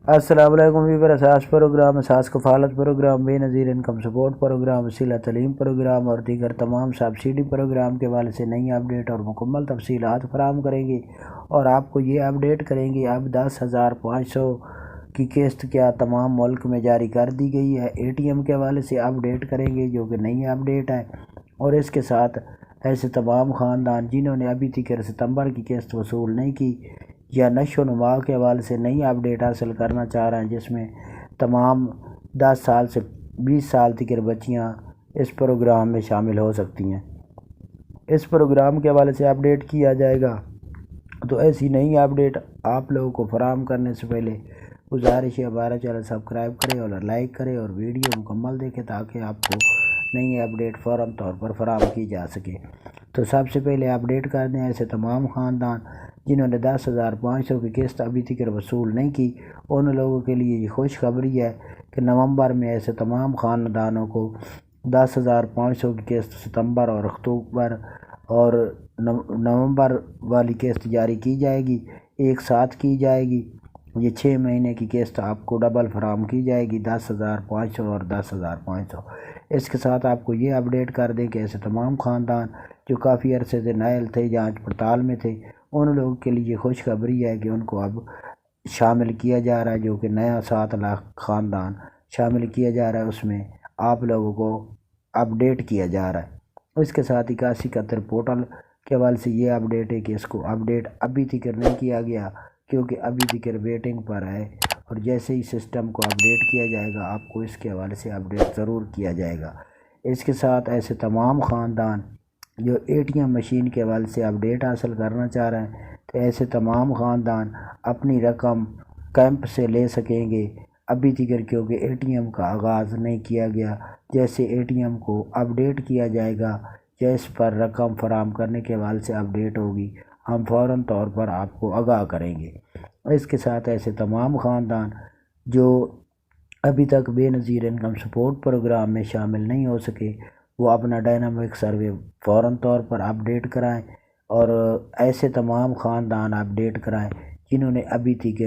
السلام علیکم ویور اساس پروگرام، اساس کفالت پروگرام، بے نظیر انکم سپورٹ پروگرام، وسیلہ تعلیم پروگرام اور دیگر تمام سبسڈی پروگرام کے حوالے سے نئی اپڈیٹ اور مکمل تفصیلات فراہم کریں گے اور آپ کو یہ اپڈیٹ کریں گے اب 10,500 کی قسط کیا تمام ملک میں جاری کر دی گئی ہے۔ اے ٹی ایم کے حوالے سے اپڈیٹ کریں گے جو کہ نئی اپڈیٹ ہے، اور اس کے ساتھ ایسے تمام خاندان جنہوں نے ابھی تک ستمبر کی قسط وصول نہیں کی یا نشو و نما کے حوالے سے نئی اپڈیٹ حاصل کرنا چاہ رہے ہیں، جس میں تمام 10 سال سے 20 سال تک بچیاں اس پروگرام میں شامل ہو سکتی ہیں۔ اس پروگرام کے حوالے سے اپڈیٹ کیا جائے گا، تو ایسی نئی اپڈیٹ آپ لوگوں کو فراہم کرنے سے پہلے گزارش ہے ہمارا چینل سبسکرائب کریں اور لائک کریں اور ویڈیو مکمل دیکھیں تاکہ آپ کو نئی اپڈیٹ فوراً طور پر فراہم کی جا سکے۔ تو سب سے پہلے اپڈیٹ کر دیں ایسے تمام خاندان جنہوں نے 10,500 کی قسط ابھی تک وصول نہیں کی، ان لوگوں کے لیے یہ خوشخبری ہے کہ نومبر میں ایسے تمام خاندانوں کو 10,500 کی قسط ستمبر اور اکتوبر اور نومبر والی قسط جاری کی جائے گی، ایک ساتھ کی جائے گی۔ یہ 6 مہینے کی قسط آپ کو ڈبل فراہم کی جائے گی، 10,500 اور 10,500۔ اس کے ساتھ آپ کو یہ اپڈیٹ کر دیں کہ ایسے تمام خاندان جو کافی عرصے سے نائل تھے، جانچ پڑتال میں تھے، ان لوگوں کے لیے خوشخبری ہے کہ ان کو اب شامل کیا جا رہا ہے، جو کہ نیا 7 لاکھ خاندان شامل کیا جا رہا ہے، اس میں آپ لوگوں کو اپڈیٹ کیا جا رہا ہے۔ اس کے ساتھ 8171 پورٹل کے حوالے سے یہ اپڈیٹ ہے کہ اس کو اپڈیٹ ابھی تک نہیں کیا گیا کیونکہ ابھی تک ویٹنگ پر ہے، اور جیسے ہی سسٹم کو اپڈیٹ کیا جائے گا آپ کو اس کے حوالے سے اپڈیٹ ضرور کیا جائے گا۔ اس کے ساتھ ایسے تمام خاندان جو اے ٹی ایم مشین کے حوالے سے اپڈیٹ حاصل کرنا چاہ رہے ہیں، تو ایسے تمام خاندان اپنی رقم کیمپ سے لے سکیں گے ابھی تک، کیونکہ اے ٹی ایم کا آغاز نہیں کیا گیا۔ جیسے اے ٹی ایم کو اپڈیٹ کیا جائے گا یا اس پر رقم فراہم کرنے کے حوالے سے اپڈیٹ ہوگی، ہم فوراً طور پر آپ کو آگاہ کریں گے۔ اس کے ساتھ ایسے تمام خاندان جو ابھی تک بے نظیر انکم سپورٹ پروگرام میں شامل نہیں ہو سکے، وہ اپنا ڈائنامک سروے فوراً طور پر اپڈیٹ کرائیں، اور ایسے تمام خاندان اپڈیٹ کرائیں جنہوں نے ابھی تک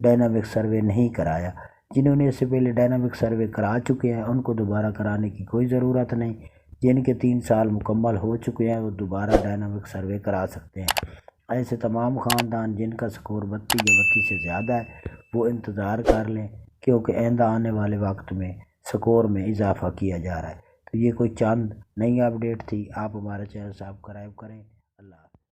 ڈائنامک سروے نہیں کرایا۔ جنہوں نے اس سے پہلے ڈائنامک سروے کرا چکے ہیں ان کو دوبارہ کرانے کی کوئی ضرورت نہیں، جن کے 3 سال مکمل ہو چکے ہیں وہ دوبارہ ڈائنامک سروے کرا سکتے ہیں۔ ایسے تمام خاندان جن کا سکور 32 یا 32 سے زیادہ ہے وہ انتظار کر لیں، کیونکہ آئندہ آنے والے وقت میں سکور میں اضافہ کیا جا رہا ہے۔ تو یہ کوئی چند نئی اپڈیٹ تھی، آپ ہمارا چینل سبسکرائب کریں۔